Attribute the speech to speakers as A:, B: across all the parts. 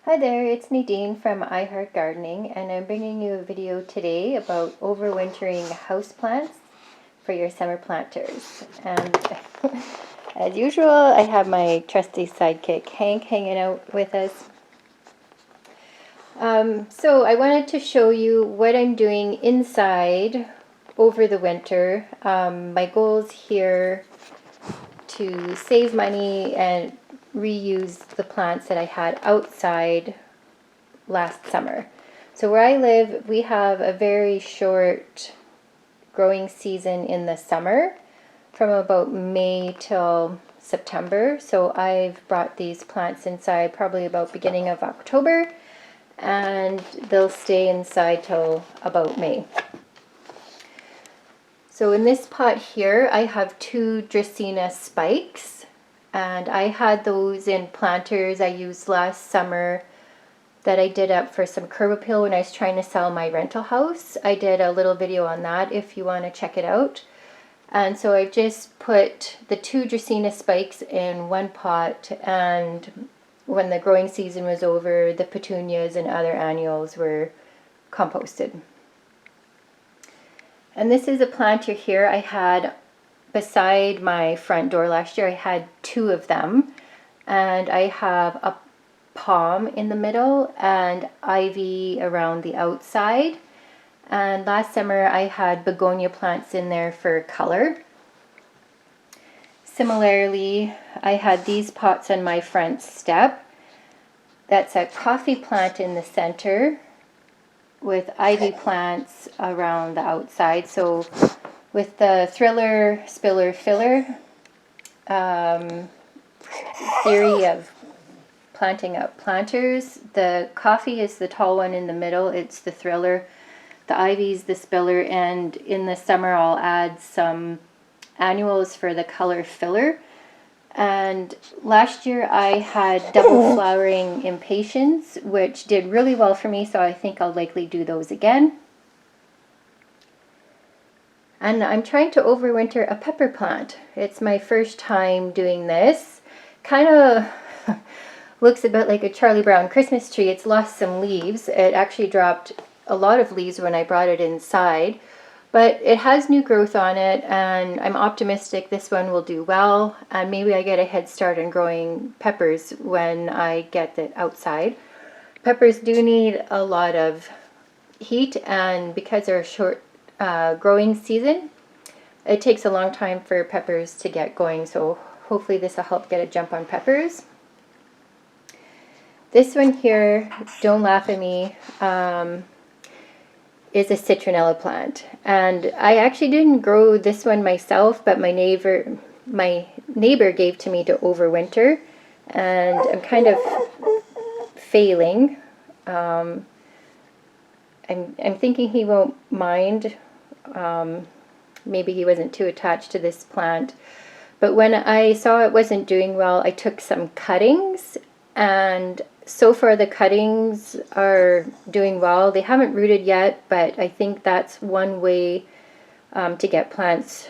A: Hi there, it's Nadine from I Heart Gardening, and I'm bringing you a video today about overwintering houseplants for your summer planters. And as usual, I have my trusty sidekick Hank hanging out with us. So I wanted to show you what I'm doing inside over the winter. My goals here to save money and reuse the plants that I had outside last summer. So where I live, we have a very short growing season in the summer from about May till September. So I've brought these plants inside probably about beginning of October, and they'll stay inside till about May. So in this pot here, I have 2 dracena spikes, and I had those in planters I used last summer that I did up for some curb appeal when I was trying to sell my rental house. I did a little video on that if you want to check it out. And so I've just put the 2 dracena spikes in one pot, and when the growing season was over, the petunias and other annuals were composted. And this is a planter here I had beside my front door last year. I had 2 of them, and I have a palm in the middle and ivy around the outside. And last summer I had begonia plants in there for color. Similarly, I had these pots on my front step. That's a coffee plant in the center with ivy plants around the outside. So with the thriller, spiller, filler theory of planting up planters, the coffee is the tall one in the middle, it's the thriller, the ivy's the spiller, and in the summer I'll add some annuals for the color filler. And last year I had double flowering impatiens, which did really well for me, so I think I'll likely do those again. And I'm trying to overwinter a pepper plant. It's my first time doing this. Kind of looks a bit like a Charlie Brown Christmas tree. It's lost some leaves. It actually dropped a lot of leaves when I brought it inside, but it has new growth on it, and I'm optimistic this one will do well, and maybe I get a head start on growing peppers when I get it outside. Peppers do need a lot of heat, and because they're a short growing season, it takes a long time for peppers to get going, so hopefully this will help get a jump on peppers. This one here, don't laugh at me, is a citronella plant, and I actually didn't grow this one myself, but my neighbor gave to me to overwinter, and I'm kind of failing. I'm thinking he won't mind. Maybe he wasn't too attached to this plant, but when I saw it wasn't doing well, I took some cuttings, and so far the cuttings are doing well. They haven't rooted yet, but I think that's one way to get plants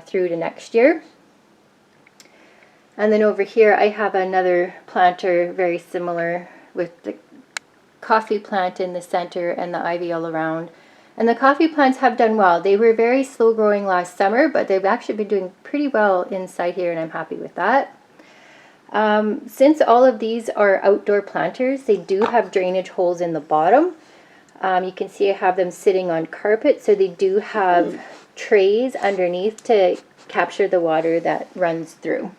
A: through to next year. And then over here I have another planter very similar with the coffee plant in the center and the ivy all around. And the coffee plants have done well. They were very slow growing last summer, but they've actually been doing pretty well inside here, and I'm happy with that. Since all of these are outdoor planters, they do have drainage holes in the bottom. You can see I have them sitting on carpet, so they do have trays underneath to capture the water that runs through.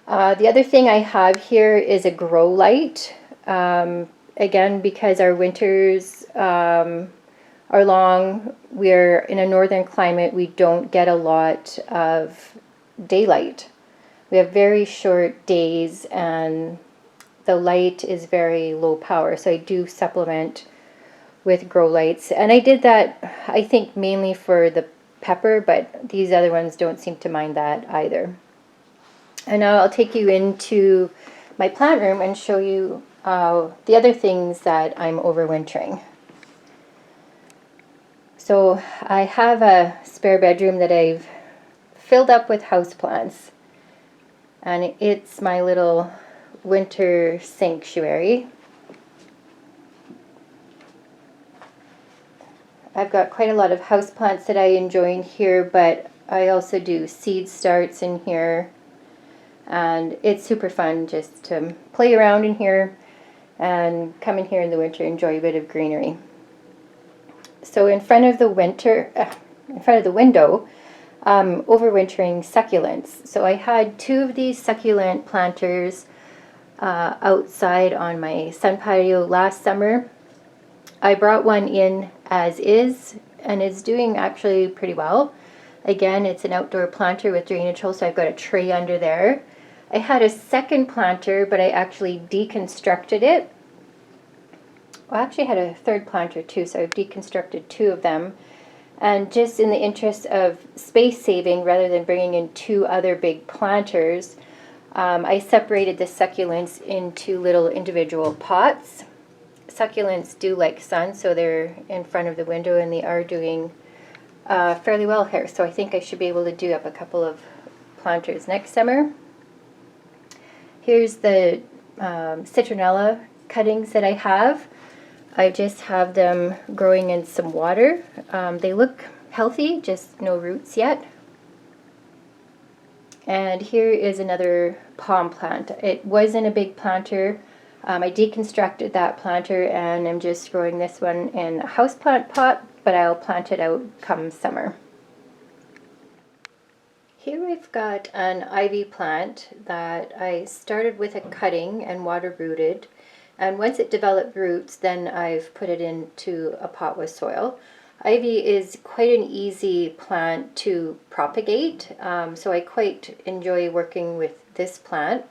A: The other thing I have here is a grow light. Again, because our winters are long, we're in a northern climate, we don't get a lot of daylight. We have very short days, and the light is very low power, so I do supplement with grow lights. And I did that, I think, mainly for the pepper, but these other ones don't seem to mind that either. And now I'll take you into my plant room and show you the other things that I'm overwintering. So I have a spare bedroom that I've filled up with houseplants. And it's my little winter sanctuary. I've got quite a lot of houseplants that I enjoy in here, but I also do seed starts in here. And it's super fun just to play around in here and come in here in the winter, enjoy a bit of greenery. So in front of the window, overwintering succulents. So I had 2 of these succulent planters outside on my sun patio last summer. I brought one in as is, and it's doing actually pretty well. Again, it's an outdoor planter with drainage holes, so I've got a tray under there. I had a second planter, but I actually deconstructed it. Well, I actually had a third planter too, so I've deconstructed 2 of them. And just in the interest of space saving, rather than bringing in 2 other big planters, I separated the succulents into little individual pots. Succulents do like sun, so they're in front of the window, and they are doing fairly well here. So I think I should be able to do up a couple of planters next summer. Here's the citronella cuttings that I have. I just have them growing in some water. They look healthy, just no roots yet. And here is another palm plant. It wasn't a big planter. I deconstructed that planter, and I'm just growing this one in a houseplant pot, but I'll plant it out come summer. Here we've got an ivy plant that I started with a cutting and water rooted, and once it developed roots, then I've put it into a pot with soil. Ivy is quite an easy plant to propagate, so I quite enjoy working with this plant.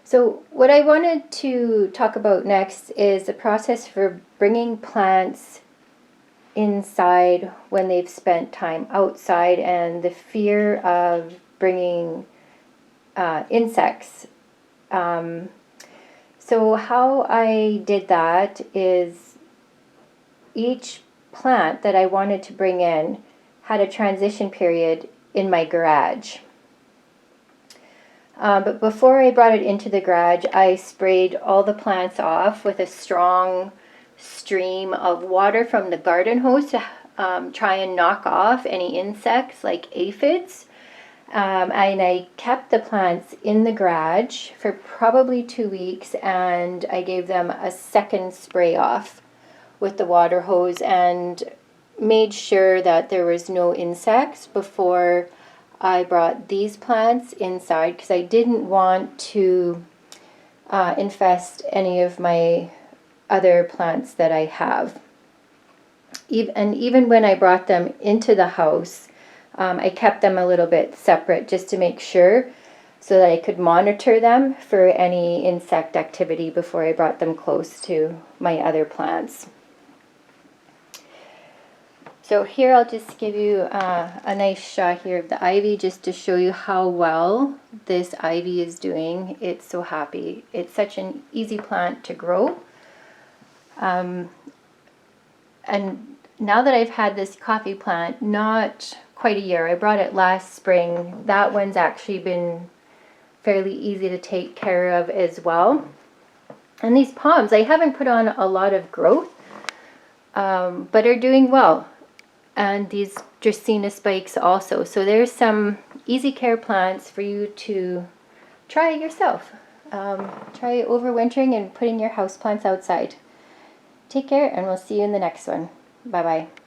A: So what I wanted to talk about next is the process for bringing plants inside when they've spent time outside, and the fear of bringing insects. So how I did that is each plant that I wanted to bring in had a transition period in my garage. But before I brought it into the garage, I sprayed all the plants off with a strong stream of water from the garden hose to try and knock off any insects like aphids. And I kept the plants in the garage for probably 2 weeks, and I gave them a second spray off with the water hose and made sure that there was no insects before I brought these plants inside, because I didn't want to infest any of my other plants that I have. And even when I brought them into the house, I kept them a little bit separate just to make sure, so that I could monitor them for any insect activity before I brought them close to my other plants. So here I'll just give you a nice shot here of the ivy, just to show you how well this ivy is doing. It's so happy. It's such an easy plant to grow. And now that I've had this coffee plant, not quite a year, I brought it last spring. That one's actually been fairly easy to take care of as well. And these palms, I haven't put on a lot of growth, but are doing well. And these dracena spikes also. So there's some easy care plants for you to try yourself. Try overwintering and putting your houseplants outside. Take care, and we'll see you in the next one. Bye-bye.